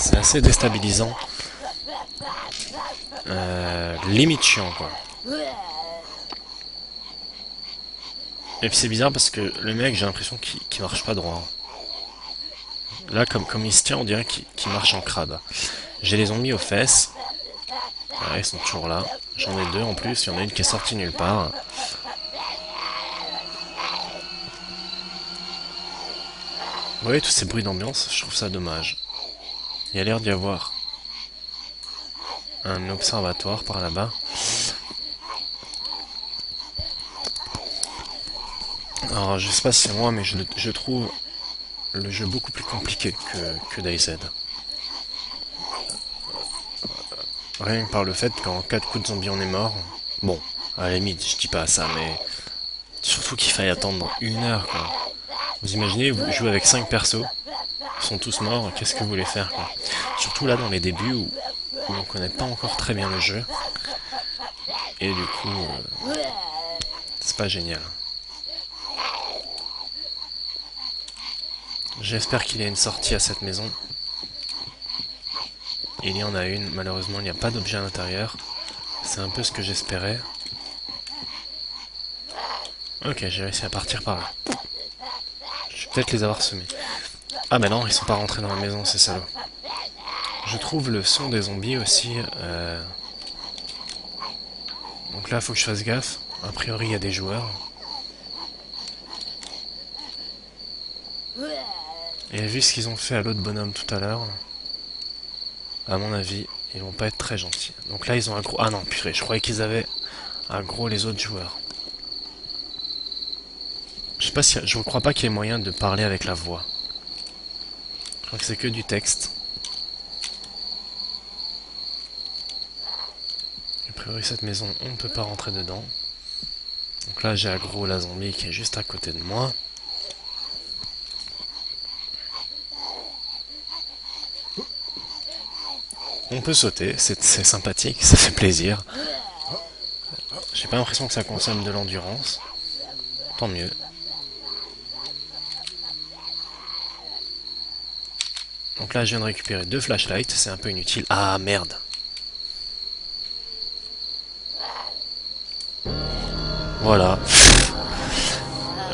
C'est assez déstabilisant. Limite chiant, quoi. Et puis c'est bizarre parce que le mec, j'ai l'impression qu'il marche pas droit. Là, comme il se tient, on dirait qu'il marche en crabe. J'ai les zombies aux fesses. Ouais, ils sont toujours là. J'en ai deux en plus, il y en a une qui est sortie nulle part. Vous voyez tous ces bruits d'ambiance, je trouve ça dommage. Il y a l'air d'y avoir un observatoire par là-bas. Alors je sais pas si c'est moi, mais je trouve le jeu beaucoup plus compliqué que DayZ. Rien que par le fait qu'en 4 coups de zombie on est mort. Bon, à la limite, je dis pas ça, mais surtout qu'il faille attendre 1 heure, quoi. Vous imaginez, vous jouez avec 5 persos, ils sont tous morts, qu'est-ce que vous voulez faire, quoi. Surtout là dans les débuts où on connaît pas encore très bien le jeu. Et du coup, c'est pas génial. J'espère qu'il y a une sortie à cette maison. Il y en a une, malheureusement il n'y a pas d'objet à l'intérieur. C'est un peu ce que j'espérais. Ok, j'ai réussi à partir par là. Je vais peut-être les avoir semés. Ah bah non, ils sont pas rentrés dans la maison, ces salauds. Je trouve le son des zombies aussi... Donc là, faut que je fasse gaffe. A priori, il y a des joueurs. Et vu ce qu'ils ont fait à l'autre bonhomme tout à l'heure, à mon avis, ils vont pas être très gentils. Donc là, ils ont un gros... Ah non, purée, je croyais qu'ils avaient un gros les autres joueurs. Je sais pas si... Je ne crois pas qu'il y ait moyen de parler avec la voix. Je crois que c'est que du texte. A priori, cette maison, on ne peut pas rentrer dedans. Donc là, j'ai aggro la zombie qui est juste à côté de moi. On peut sauter, c'est sympathique, ça fait plaisir. J'ai pas l'impression que ça consomme de l'endurance. Tant mieux. Donc là, je viens de récupérer 2 flashlights, c'est un peu inutile. Ah merde. Voilà.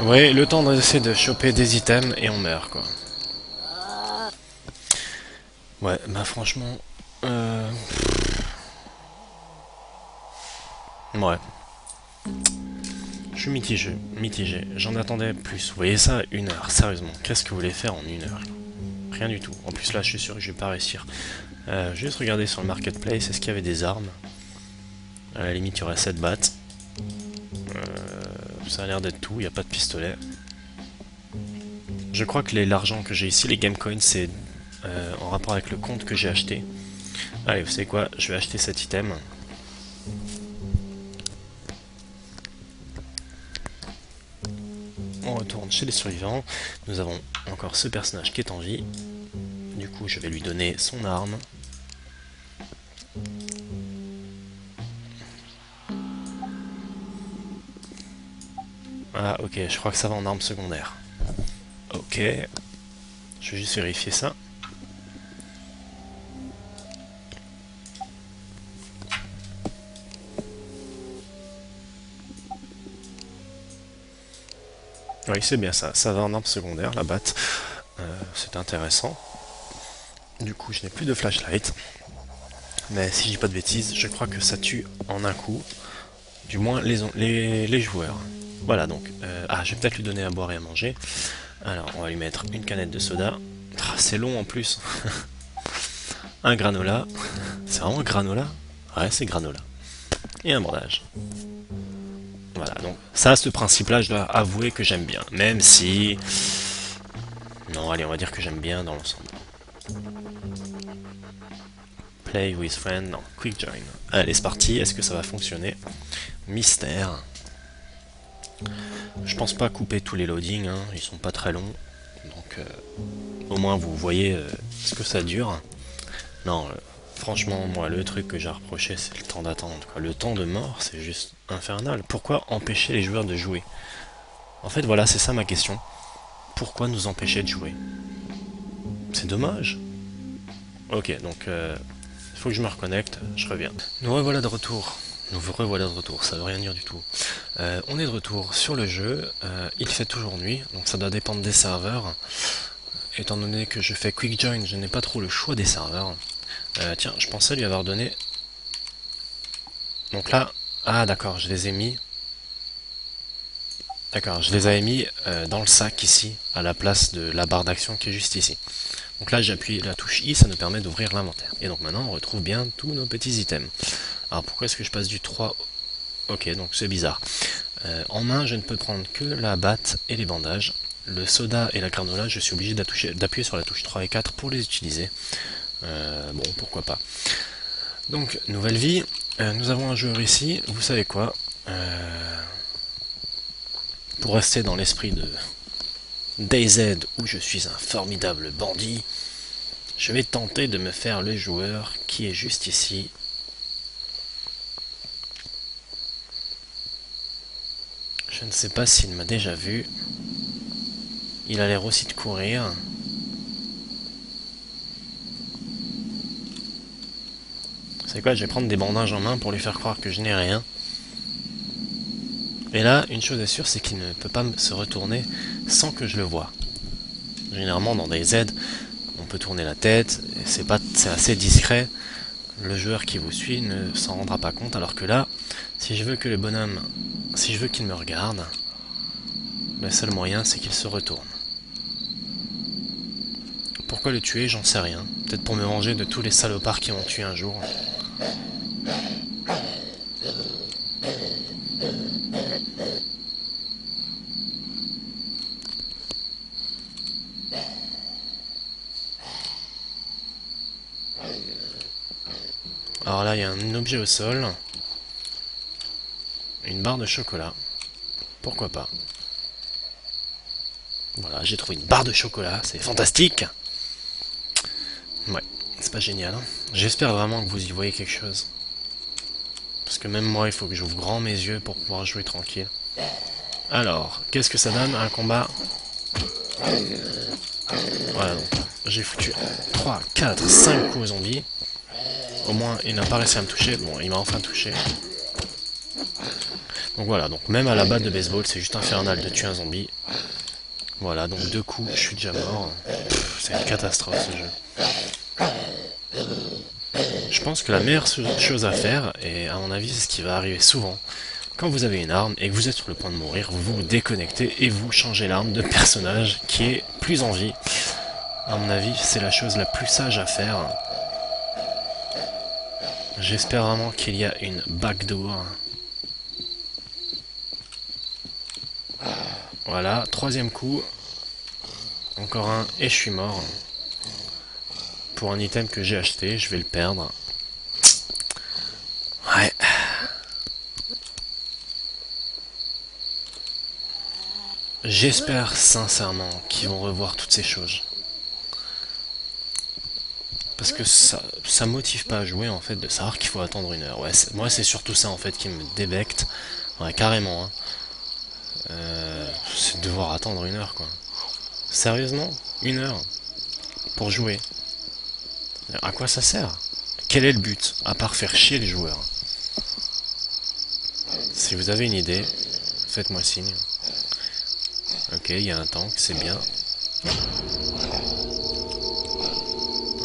Ouais, le temps d'essayer de choper des items et on meurt, quoi. Ouais, bah franchement... Ouais. Je suis mitigé. J'en attendais plus. Vous voyez ça, 1 heure, sérieusement. Qu'est-ce que vous voulez faire en 1 heure? Rien du tout. En plus là, je suis sûr que je vais pas réussir. Juste regarder sur le marketplace, est-ce qu'il y avait des armes? À la limite, il y aurait 7 bahts. Ça a l'air d'être tout, il n'y a pas de pistolet. Je crois que l'argent que j'ai ici, les game coins, c'est en rapport avec le compte que j'ai acheté. Allez, vous savez quoi? Je vais acheter cet item. On retourne chez les survivants. Nous avons encore ce personnage qui est en vie. Du coup, je vais lui donner son arme. Ah, ok, je crois que ça va en arme secondaire. Ok. Je vais juste vérifier ça. Oui, c'est bien ça. Ça va en arme secondaire, la batte. C'est intéressant. Du coup, je n'ai plus de flashlight. Mais si je dis pas de bêtises, je crois que ça tue en un coup. Du moins les joueurs. Voilà donc. Ah, je vais peut-être lui donner à boire et à manger. Alors, on va lui mettre une canette de soda. Ah, c'est long en plus. Un granola. C'est vraiment granola? Ouais, c'est granola. Et un bandage. Voilà, donc ça, ce principe-là, je dois avouer que j'aime bien. Même si... Non, allez, on va dire que j'aime bien dans l'ensemble. Play with friend, non, quick join. Allez, c'est parti, est-ce que ça va fonctionner? Mystère. Je pense pas couper tous les loadings, hein, ils sont pas très longs. Donc, au moins vous voyez ce que ça dure. Non, franchement, moi, le truc que j'ai reproché, c'est le temps d'attente. Le temps de mort, c'est juste infernal. Pourquoi empêcher les joueurs de jouer? En fait, voilà, c'est ça ma question. Pourquoi nous empêcher de jouer? C'est dommage. Ok, donc il faut que je me reconnecte, je reviens. Nous revoilà de retour. Nous revoilà de retour, ça veut rien dire du tout. On est de retour sur le jeu, il fait toujours nuit, donc ça doit dépendre des serveurs. Étant donné que je fais quick join, je n'ai pas trop le choix des serveurs. Tiens, je pensais lui avoir donné... Donc là, ah d'accord, je les ai mis... D'accord, je les avais mis dans le sac ici, à la place de la barre d'action qui est juste ici. Donc là j'appuie la touche I, ça nous permet d'ouvrir l'inventaire. Et donc maintenant on retrouve bien tous nos petits items. Alors pourquoi est-ce que je passe du 3 au... Ok, donc c'est bizarre. En main je ne peux prendre que la batte et les bandages. Le soda et la granola, je suis obligé d'appuyer sur la touche 3 et 4 pour les utiliser. Bon, pourquoi pas. Donc, nouvelle vie. Nous avons un joueur ici, vous savez quoi, pour rester dans l'esprit de DayZ, où je suis un formidable bandit, je vais tenter de me faire le joueur qui est juste ici. Je ne sais pas s'il m'a déjà vu. Il a l'air aussi de courir. C'est quoi, je vais prendre des bandages en main pour lui faire croire que je n'ai rien. Et là, une chose est sûre, c'est qu'il ne peut pas se retourner sans que je le voie. Généralement, dans DayZ, on peut tourner la tête, c'est assez discret. Le joueur qui vous suit ne s'en rendra pas compte, alors que là, si je veux que le bonhomme, si je veux qu'il me regarde, le seul moyen c'est qu'il se retourne. Pourquoi le tuer, j'en sais rien. Peut-être pour me venger de tous les salopards qui m'ont tué un jour. Alors là, il y a un objet au sol. Une barre de chocolat. Pourquoi pas. Voilà, j'ai trouvé une barre de chocolat, c'est fantastique. Ouais, c'est pas génial. Hein. J'espère vraiment que vous y voyez quelque chose. Parce que même moi, il faut que j'ouvre grand mes yeux pour pouvoir jouer tranquille. Alors, qu'est-ce que ça donne un combat? Voilà, donc j'ai foutu 3, 4, 5 coups aux zombies. Au moins, il n'a pas réussi à me toucher. Bon, il m'a enfin touché. Donc voilà, donc même à la batte de baseball, c'est juste infernal de tuer un zombie. Voilà, donc 2 coups, je suis déjà mort. C'est une catastrophe ce jeu. Je pense que la meilleure chose à faire, et à mon avis c'est ce qui va arriver souvent, quand vous avez une arme et que vous êtes sur le point de mourir, vous vous déconnectez et vous changez l'arme de personnage qui est plus en vie. À mon avis, c'est la chose la plus sage à faire. J'espère vraiment qu'il y a une backdoor. Voilà, 3e coup. Encore un et je suis mort. Pour un item que j'ai acheté, je vais le perdre. Ouais. J'espère sincèrement qu'ils vont revoir toutes ces choses. Parce que ça motive pas à jouer en fait de savoir qu'il faut attendre 1 heure. Ouais, moi c'est surtout ça en fait qui me débecte. Ouais, carrément. Hein. C'est de devoir attendre 1 heure quoi. Sérieusement 1 heure pour jouer. À quoi ça sert? Quel est le but? À part faire chier les joueurs. Si vous avez une idée, faites-moi signe. Ok, il y a un tank, c'est bien.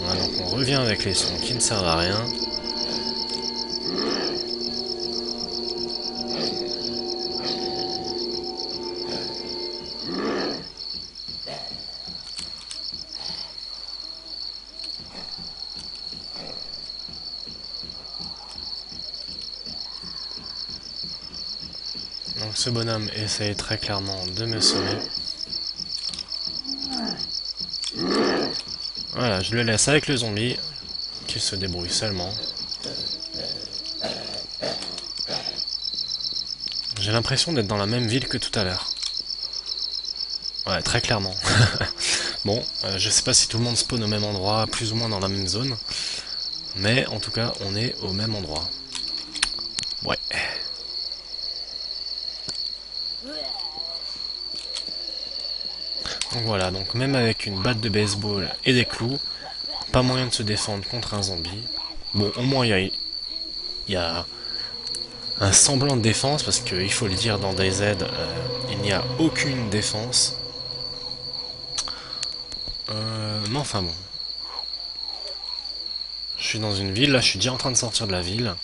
Voilà, donc on revient avec les sons qui ne servent à rien. Donc ce bonhomme essaye très clairement de me semer. Voilà, je le laisse avec le zombie, qui se débrouille seulement. J'ai l'impression d'être dans la même ville que tout à l'heure. Ouais, très clairement. Bon, je sais pas si tout le monde spawn au même endroit, plus ou moins dans la même zone. Mais en tout cas, on est au même endroit. Ouais. Donc voilà, donc même avec une batte de baseball et des clous, pas moyen de se défendre contre un zombie. Bon, au moins il y a un semblant de défense, parce qu'il faut le dire, dans DayZ, il n'y a aucune défense. Mais enfin bon. Je suis dans une ville, là je suis déjà en train de sortir de la ville.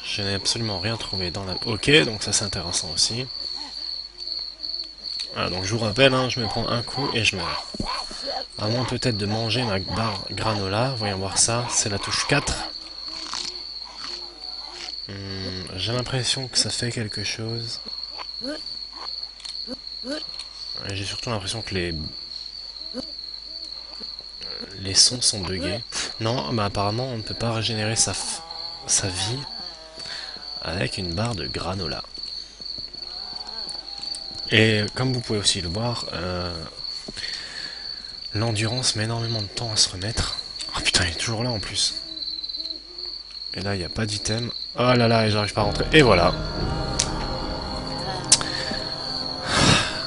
Je n'ai absolument rien trouvé dans la... Ok, donc ça c'est intéressant aussi. Voilà, donc je vous rappelle, hein, je me prends un coup et je meurs. À moins peut-être de manger ma barre granola, voyons voir ça, c'est la touche 4. J'ai l'impression que ça fait quelque chose. J'ai surtout l'impression que les sons sont buggés. Non, bah apparemment on ne peut pas régénérer sa vie avec une barre de granola. Et comme vous pouvez aussi le voir, l'endurance met énormément de temps à se remettre. Oh putain, il est toujours là en plus. Et là, il n'y a pas d'item. Oh là là, et j'arrive pas à rentrer. Et voilà.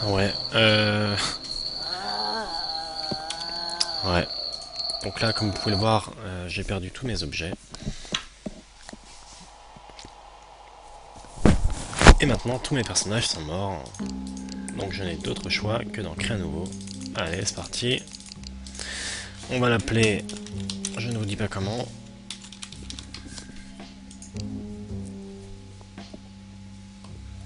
Ouais. Ouais. Donc là, comme vous pouvez le voir, j'ai perdu tous mes objets. Et maintenant, tous mes personnages sont morts. Donc je n'ai d'autre choix que d'en créer un nouveau. Allez, c'est parti. On va l'appeler... Je ne vous dis pas comment.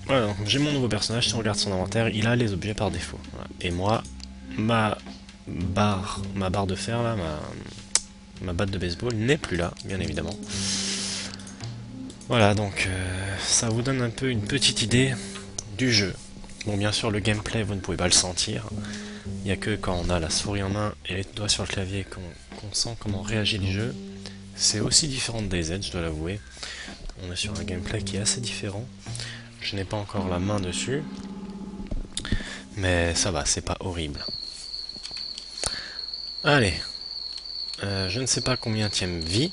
Voilà, donc j'ai mon nouveau personnage. Si on regarde son inventaire, il a les objets par défaut. Voilà. Et moi, ma barre de fer, là, ma batte de baseball n'est plus là, bien évidemment. Voilà, donc ça vous donne un peu une petite idée du jeu. Bon, bien sûr, le gameplay, vous ne pouvez pas le sentir. Il n'y a que quand on a la souris en main et les doigts sur le clavier qu'on sent comment réagit le jeu. C'est aussi différent de DayZ, je dois l'avouer. On est sur un gameplay qui est assez différent. Je n'ai pas encore la main dessus. Mais ça va, c'est pas horrible. Allez. Je ne sais pas combien tième vie.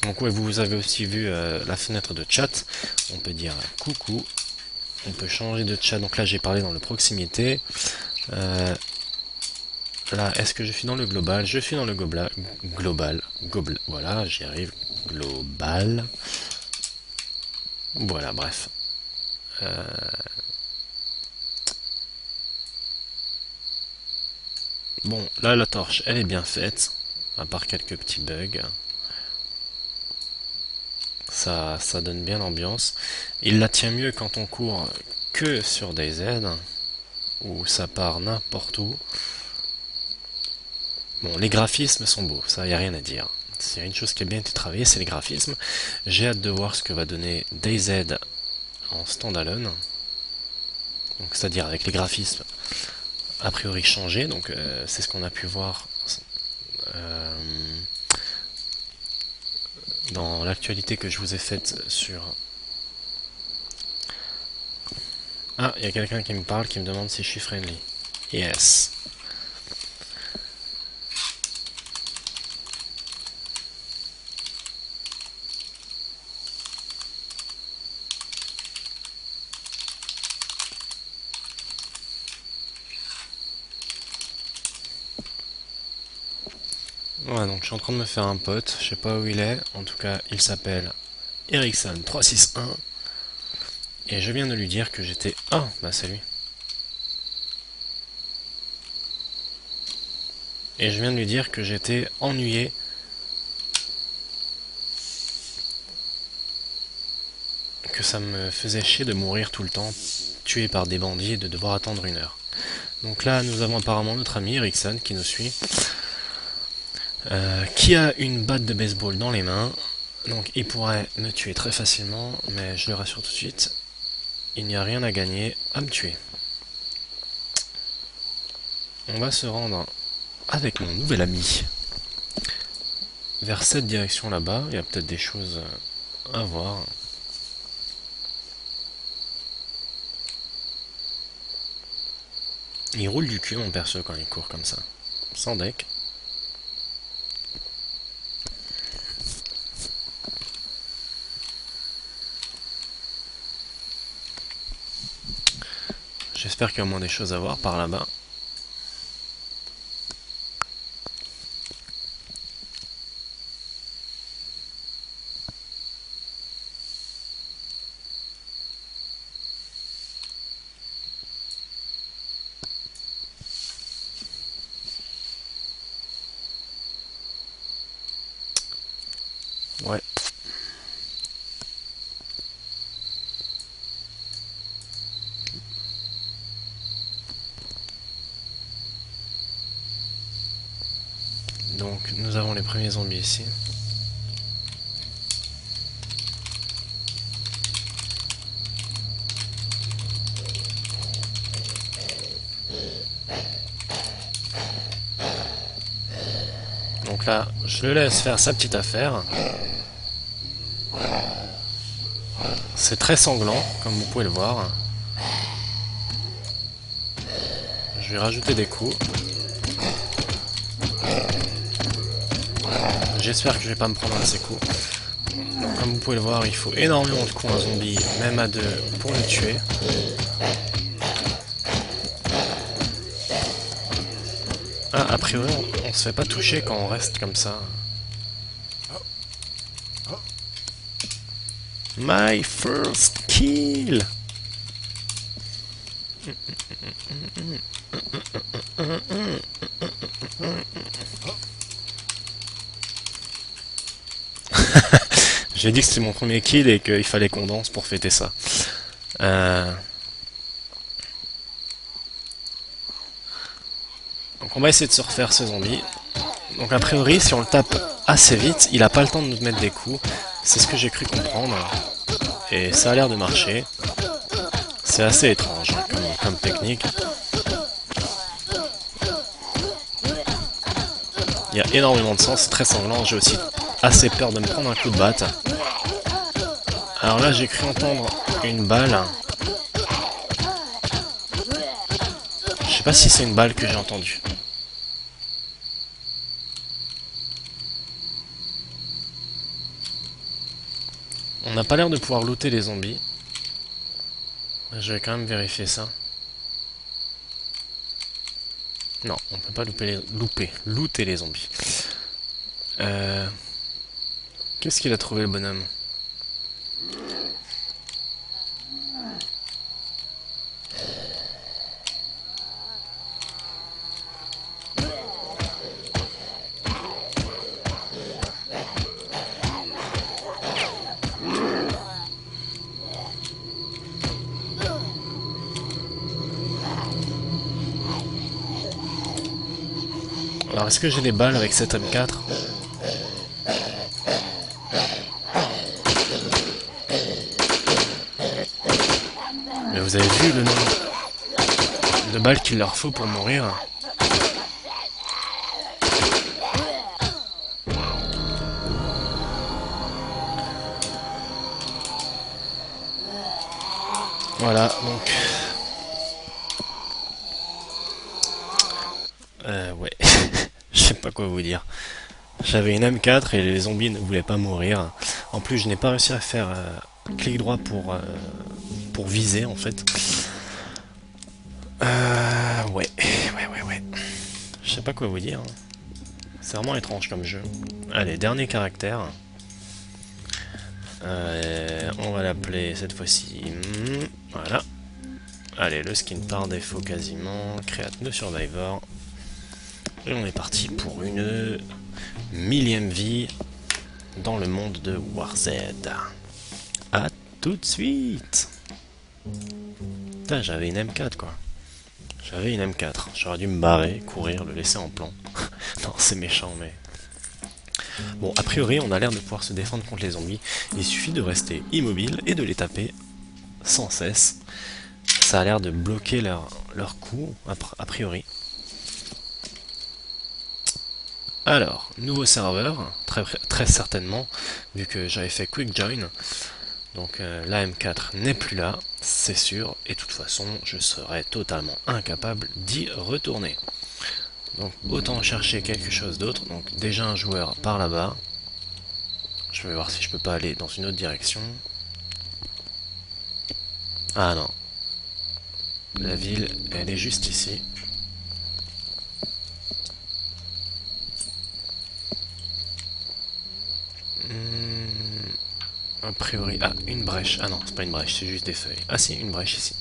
Donc ouais, vous avez aussi vu la fenêtre de chat. On peut dire coucou. On peut changer de chat. Donc là j'ai parlé dans le proximité. Là, est-ce que je suis dans le global? Je suis dans le global. Voilà, j'y arrive. Global. Voilà, bref. Bon, là la torche, elle est bien faite. À part quelques petits bugs. Ça donne bien l'ambiance. Il la tient mieux quand on court que sur DayZ, où ça part n'importe où. Bon, les graphismes sont beaux, ça y a rien à dire. S'il y a une chose qui a bien été travaillée, c'est les graphismes. J'ai hâte de voir ce que va donner DayZ en standalone. Donc c'est-à-dire avec les graphismes a priori changés. Donc c'est ce qu'on a pu voir euh, dans l'actualité que je vous ai faite sur... Ah, il y a quelqu'un qui me parle, qui me demande si je suis friendly. Yes. Ouais, donc je suis en train de me faire un pote, je sais pas où il est, en tout cas il s'appelle Ericsson361 et je viens de lui dire que j'étais... Ah, bah c'est lui. Et je viens de lui dire que j'étais ennuyé que ça me faisait chier de mourir tout le temps, tué par des bandits et de devoir attendre 1 heure. Donc là nous avons apparemment notre ami Ericsson qui nous suit, qui a une batte de baseball dans les mains, donc il pourrait me tuer très facilement, mais je le rassure tout de suite, il n'y a rien à gagner à me tuer. On va se rendre avec mon nouvel ami vers cette direction là-bas. Il y a peut-être des choses à voir. Il roule du cul mon perso quand il court comme ça, sans deck. J'espère qu'il y a au moins des choses à voir par là-bas. Ouais. Donc nous avons les premiers zombies ici. Donc là, je le laisse faire sa petite affaire. C'est très sanglant, comme vous pouvez le voir. Je vais rajouter des coups. J'espère que je vais pas me prendre un de ces coups. Donc, comme vous pouvez le voir, il faut énormément de coups à un zombie, même à deux, pour le tuer. Ah, a priori, on se fait pas toucher quand on reste comme ça. My first kill! J'ai dit que c'était mon premier kill et qu'il fallait qu'on danse pour fêter ça. Donc on va essayer de se refaire ce zombie. Donc a priori, si on le tape assez vite, il a pas le temps de nous mettre des coups. C'est ce que j'ai cru comprendre. Et ça a l'air de marcher. C'est assez étrange hein, comme technique. Il y a énormément de sang, c'est très sanglant. J'ai aussi assez peur de me prendre un coup de batte. Alors là, j'ai cru entendre une balle. Je sais pas si c'est une balle que j'ai entendue. On n'a pas l'air de pouvoir looter les zombies. Je vais quand même vérifier ça. Non, on peut pas looter les zombies. Qu'est-ce qu'il a trouvé le bonhomme? Alors, est-ce que j'ai des balles avec cette M4? Mais vous avez vu le nombre de balles qu'il leur faut pour mourir? Voilà, donc... ouais. Je sais pas quoi vous dire. J'avais une M4 et les zombies ne voulaient pas mourir. En plus, je n'ai pas réussi à faire clic droit pour viser, en fait. Ouais. Je sais pas quoi vous dire. C'est vraiment étrange comme jeu. Allez, dernier caractère. On va l'appeler cette fois-ci... voilà. Allez, le skin par défaut quasiment. Create no survivor. Et on est parti pour une millième vie dans le monde de WarZ. A tout de suite. Putain, j'avais une M4 quoi. J'avais une M4. J'aurais dû me barrer, courir, le laisser en plan. Non, c'est méchant, mais... Bon, a priori, on a l'air de pouvoir se défendre contre les zombies. Il suffit de rester immobile et de les taper sans cesse. Ça a l'air de bloquer leur coup, a priori. Alors, nouveau serveur, très certainement, vu que j'avais fait Quick Join. Donc la M4 n'est plus là, c'est sûr, et de toute façon, je serais totalement incapable d'y retourner. Donc autant chercher quelque chose d'autre. Donc déjà un joueur par là-bas. Je vais voir si je peux pas aller dans une autre direction. Ah non. La ville, elle est juste ici. A priori... Ah, une brèche. Ah non, c'est pas une brèche, c'est juste des feuilles. Ah si, une brèche ici.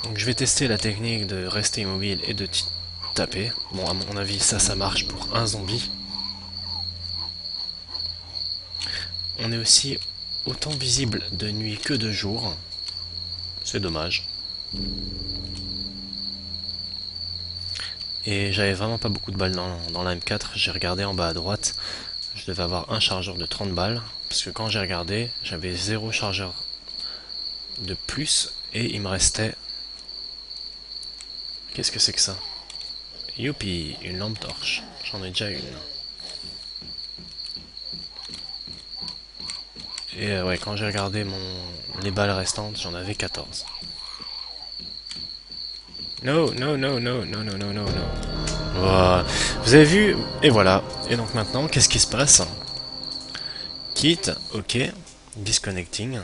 Donc je vais tester la technique de rester immobile et de taper. Bon, à mon avis, ça marche pour un zombie. on est aussi autant visible de nuit que de jour. C'est dommage. Et j'avais vraiment pas beaucoup de balles dans la M4. J'ai regardé en bas à droite. Je devais avoir un chargeur de 30 balles. Parce que quand j'ai regardé, j'avais 0 chargeur de plus. Et il me restait... Qu'est-ce que c'est que ça? Youpi, une lampe torche. J'en ai déjà une. Et ouais, quand j'ai regardé les balles restantes, j'en avais 14. No, no, no, no, no, no, no, no, no. Voilà. Vous avez vu? Et voilà. Et donc maintenant, qu'est-ce qui se passe? Quitte, ok, disconnecting.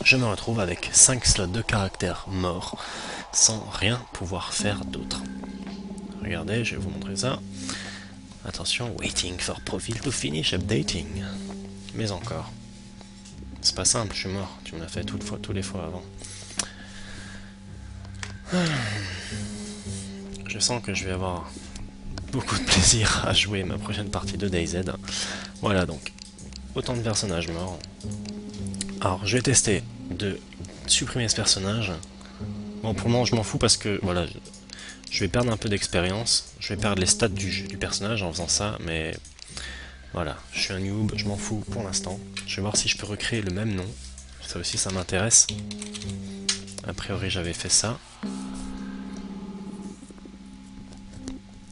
Je me retrouve avec 5 slots de caractère morts, sans rien pouvoir faire d'autre. Regardez, je vais vous montrer ça. Attention, waiting for profile to finish updating. Mais encore. C'est pas simple, je suis mort. Tu me l'as fait tous les fois avant. Je sens que je vais avoir beaucoup de plaisir à jouer ma prochaine partie de DayZ. Voilà donc, autant de personnages morts. Alors, je vais tester de supprimer ce personnage. Bon, pour le moment, je m'en fous parce que, voilà, je vais perdre un peu d'expérience. Je vais perdre les stats du personnage en faisant ça, mais voilà, je suis un noob, je m'en fous pour l'instant. Je vais voir si je peux recréer le même nom. Ça aussi, ça m'intéresse. A priori, j'avais fait ça.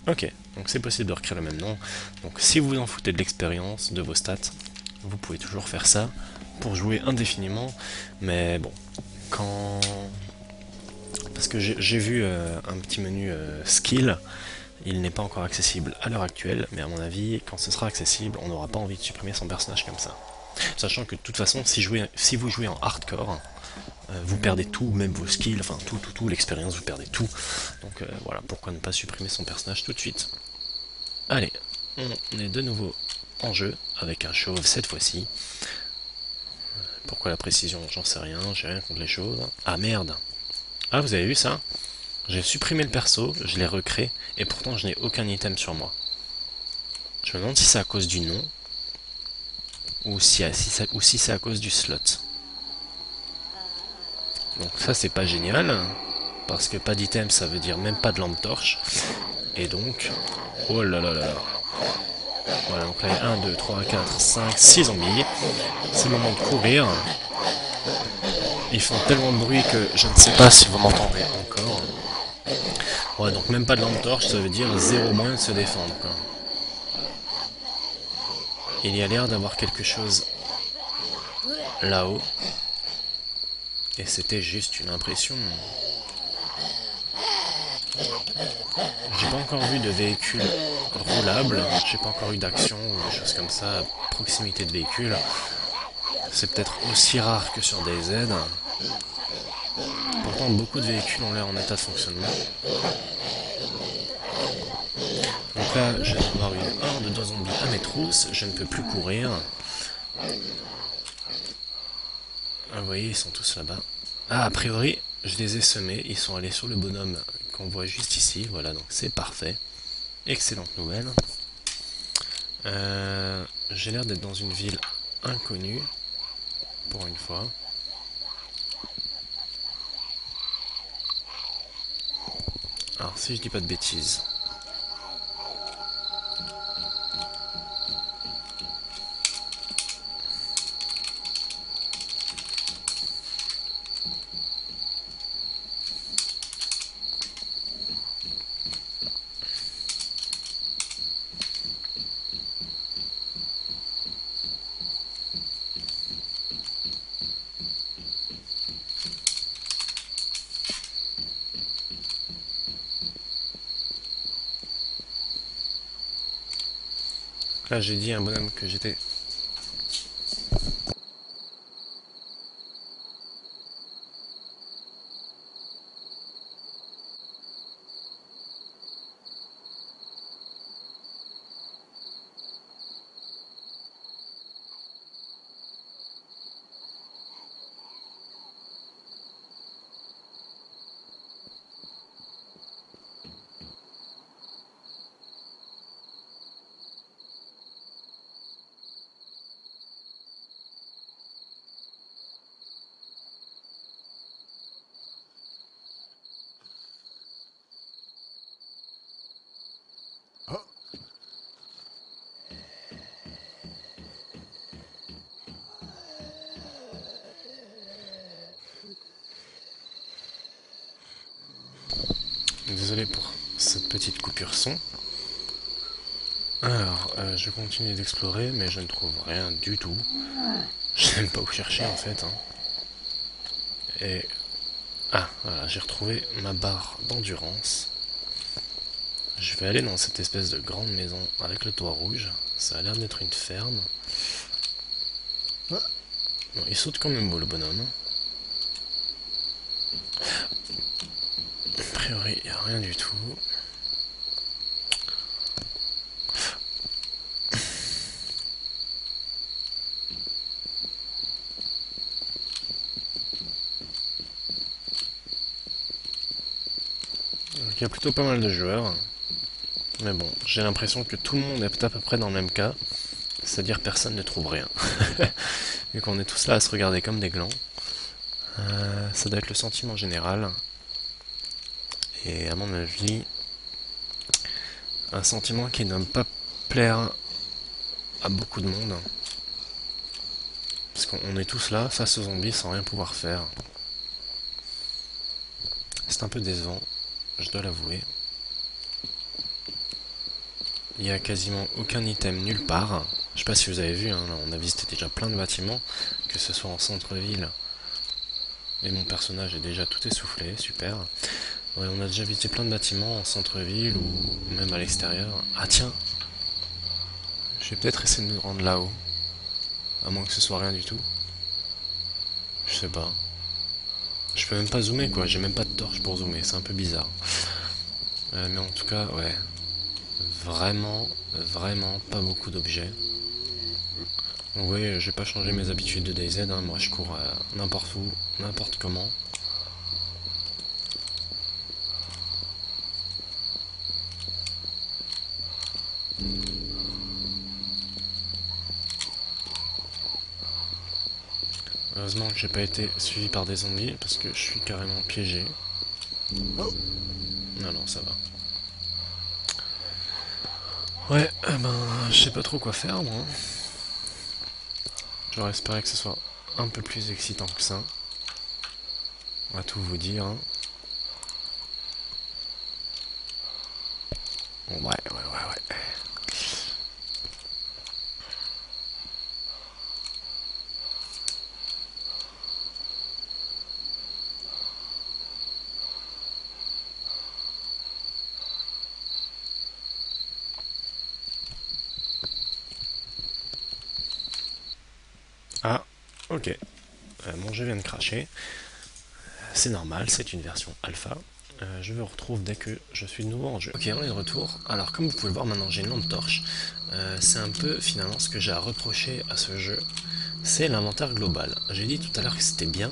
Ok, donc c'est possible de recréer le même nom. Donc si vous vous en foutez de l'expérience, de vos stats, vous pouvez toujours faire ça pour jouer indéfiniment. Mais bon, quand... Parce que j'ai vu un petit menu skill, il n'est pas encore accessible à l'heure actuelle, mais à mon avis, quand ce sera accessible, on n'aura pas envie de supprimer son personnage comme ça. Sachant que de toute façon, si vous jouez en hardcore, vous perdez tout, même vos skills, enfin tout, l'expérience, vous perdez tout. Donc voilà, pourquoi ne pas supprimer son personnage tout de suite. Allez, on est de nouveau en jeu, avec un chauve cette fois-ci. Pourquoi la précision? J'en sais rien, j'ai rien contre les chauves. Ah merde! Ah, vous avez vu ça? J'ai supprimé le perso, je l'ai recréé, et pourtant je n'ai aucun item sur moi. Je me demande si c'est à cause du nom, ou si c'est à cause du slot. Donc ça c'est pas génial, parce que pas d'item ça veut dire même pas de lampe torche. Et donc, oh là là là là. Voilà, donc là il y a 1, 2, 3, 4, 5, 6 zombies. C'est le moment de courir. Ils font tellement de bruit que je ne sais pas si vous m'entendez encore. Ouais, donc même pas de lampe torche, ça veut dire 0 moyen de se défendre, quoi. Il y a l'air d'avoir quelque chose là-haut. Et c'était juste une impression. J'ai pas encore vu de véhicule roulable, j'ai pas encore eu d'action ou des choses comme ça à proximité de véhicules. C'est peut-être aussi rare que sur DayZ. Pourtant, beaucoup de véhicules ont l'air en état de fonctionnement. Donc là, je vais avoir une horde de zombies à mes trousses, je ne peux plus courir. Ah, vous voyez, ils sont tous là-bas. Ah, a priori, je les ai semés, ils sont allés sur le bonhomme qu'on voit juste ici, voilà, donc c'est parfait. Excellente nouvelle. J'ai l'air d'être dans une ville inconnue, pour une fois. Alors, si je dis pas de bêtises... Là, j'ai dit à un bonhomme que j'étais... désolé pour cette petite coupure son. Alors, je continue d'explorer, mais je ne trouve rien du tout. Je sais même pas où chercher en fait. Hein. Et... Ah, voilà, j'ai retrouvé ma barre d'endurance. Je vais aller dans cette espèce de grande maison avec le toit rouge. Ça a l'air d'être une ferme. Bon, il saute quand même beau le bonhomme. A priori, il n'y a rien du tout. Donc, il y a plutôt pas mal de joueurs. Mais bon, j'ai l'impression que tout le monde est à peu près dans le même cas. C'est-à-dire personne ne trouve rien. Vu qu'on est tous là à se regarder comme des glands. Ça doit être le sentiment général. Et à mon avis, un sentiment qui ne va pas plaire à beaucoup de monde. Parce qu'on est tous là face aux zombies sans rien pouvoir faire. C'est un peu décevant, je dois l'avouer. Il n'y a quasiment aucun item nulle part. Je sais pas si vous avez vu, hein, là, on a visité déjà plein de bâtiments, que ce soit en centre-ville. Et mon personnage est déjà tout essoufflé, super. Ouais, on a déjà visité plein de bâtiments en centre-ville ou même à l'extérieur. Ah tiens, je vais peut-être essayer de me rendre là-haut. À moins que ce soit rien du tout. Je sais pas. Je peux même pas zoomer quoi, j'ai même pas de torche pour zoomer, c'est un peu bizarre. Mais en tout cas, ouais. Vraiment, vraiment pas beaucoup d'objets. Donc oui, j'ai pas changé mes habitudes de DayZ, hein. Moi je cours n'importe où, n'importe comment. Heureusement que j'ai pas été suivi par des zombies parce que je suis carrément piégé. Oh. Non, non, ça va. Ouais, ben, je sais pas trop quoi faire moi. J'aurais espéré que ce soit un peu plus excitant que ça. On va tout vous dire. Hein. Bon, ouais. Ah, ok. Mon jeu vient de cracher. C'est normal, c'est une version alpha. Je me retrouve dès que je suis de nouveau en jeu. Ok, on est de retour. Alors, comme vous pouvez le voir, maintenant j'ai une lampe torche. C'est un peu finalement ce que j'ai à reprocher à ce jeu. C'est l'inventaire global. J'ai dit tout à l'heure que c'était bien,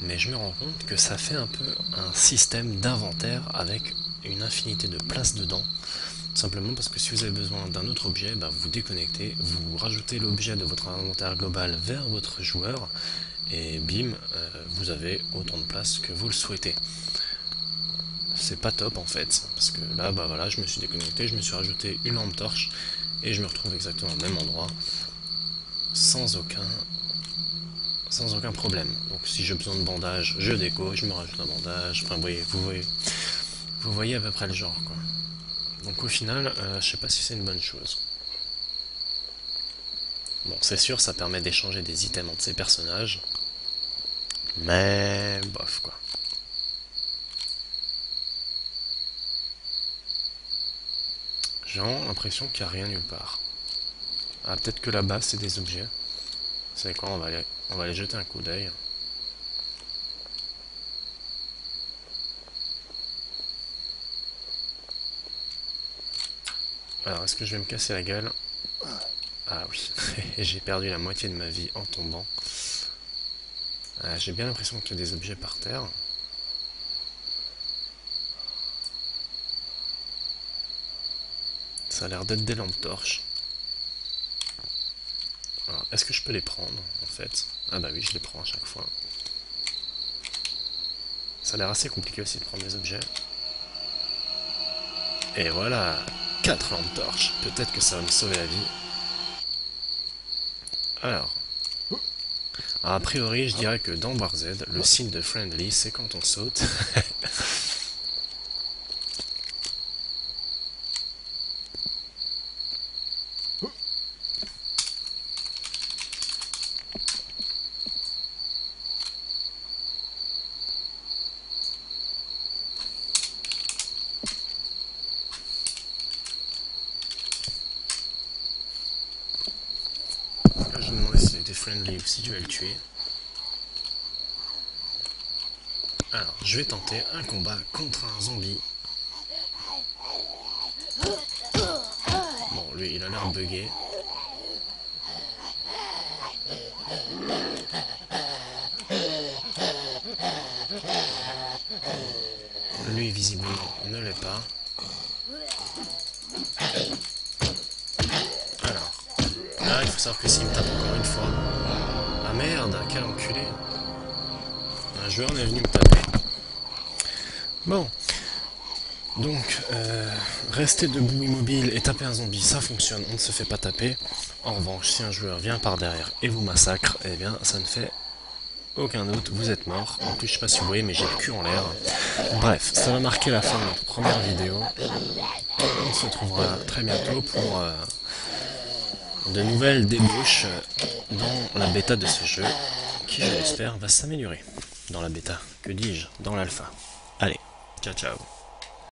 mais je me rends compte que ça fait un peu un système d'inventaire avec une infinité de places dedans. Simplement parce que si vous avez besoin d'un autre objet, bah, vous déconnectez, vous rajoutez l'objet de votre inventaire global vers votre joueur, et bim, vous avez autant de place que vous le souhaitez. C'est pas top en fait, parce que là, bah voilà, je me suis déconnecté, je me suis rajouté une lampe torche, et je me retrouve exactement au même endroit, sans aucun problème. Donc si j'ai besoin de bandage, je déco, je me rajoute un bandage, enfin vous voyez à peu près le genre quoi. Donc au final, je sais pas si c'est une bonne chose. Bon, c'est sûr, ça permet d'échanger des items entre ces personnages, mais bof quoi. J'ai vraiment l'impression qu'il n'y a rien nulle part. Ah, peut-être que là-bas c'est des objets. Vous savez quoi, on va aller jeter un coup d'œil. Alors, est-ce que je vais me casser la gueule? Ah oui, j'ai perdu la moitié de ma vie en tombant. J'ai bien l'impression qu'il y a des objets par terre. Ça a l'air d'être des lampes torches. Est-ce que je peux les prendre, en fait? Ah bah oui, je les prends à chaque fois. Ça a l'air assez compliqué aussi de prendre des objets. Et voilà, 4 lampes torches. Peut-être que ça va me sauver la vie. Alors, a priori, je dirais que dans War Z, le signe de friendly, c'est quand on saute. friendly ou si tu veux le tuer. Alors, je vais tenter un combat contre un zombie. Bon, lui, il a l'air bugué. Lui, visiblement, ne l'est pas. Alors, là, il faut savoir que s'il me tape encore une fois... Ah merde, quel enculé! Un joueur est venu me taper. Bon. Donc, rester debout immobile et taper un zombie, ça fonctionne, on ne se fait pas taper. En revanche, si un joueur vient par derrière et vous massacre, eh bien, ça ne fait aucun doute, vous êtes mort. En plus, je sais pas si vous voyez, mais j'ai le cul en l'air. Bref, ça va marquer la fin de notre première vidéo. On se retrouvera très bientôt pour de nouvelles débauches dans la bêta de ce jeu, qui, je l'espère, va s'améliorer. Dans la bêta, que dis-je, dans l'alpha. Allez, ciao ciao.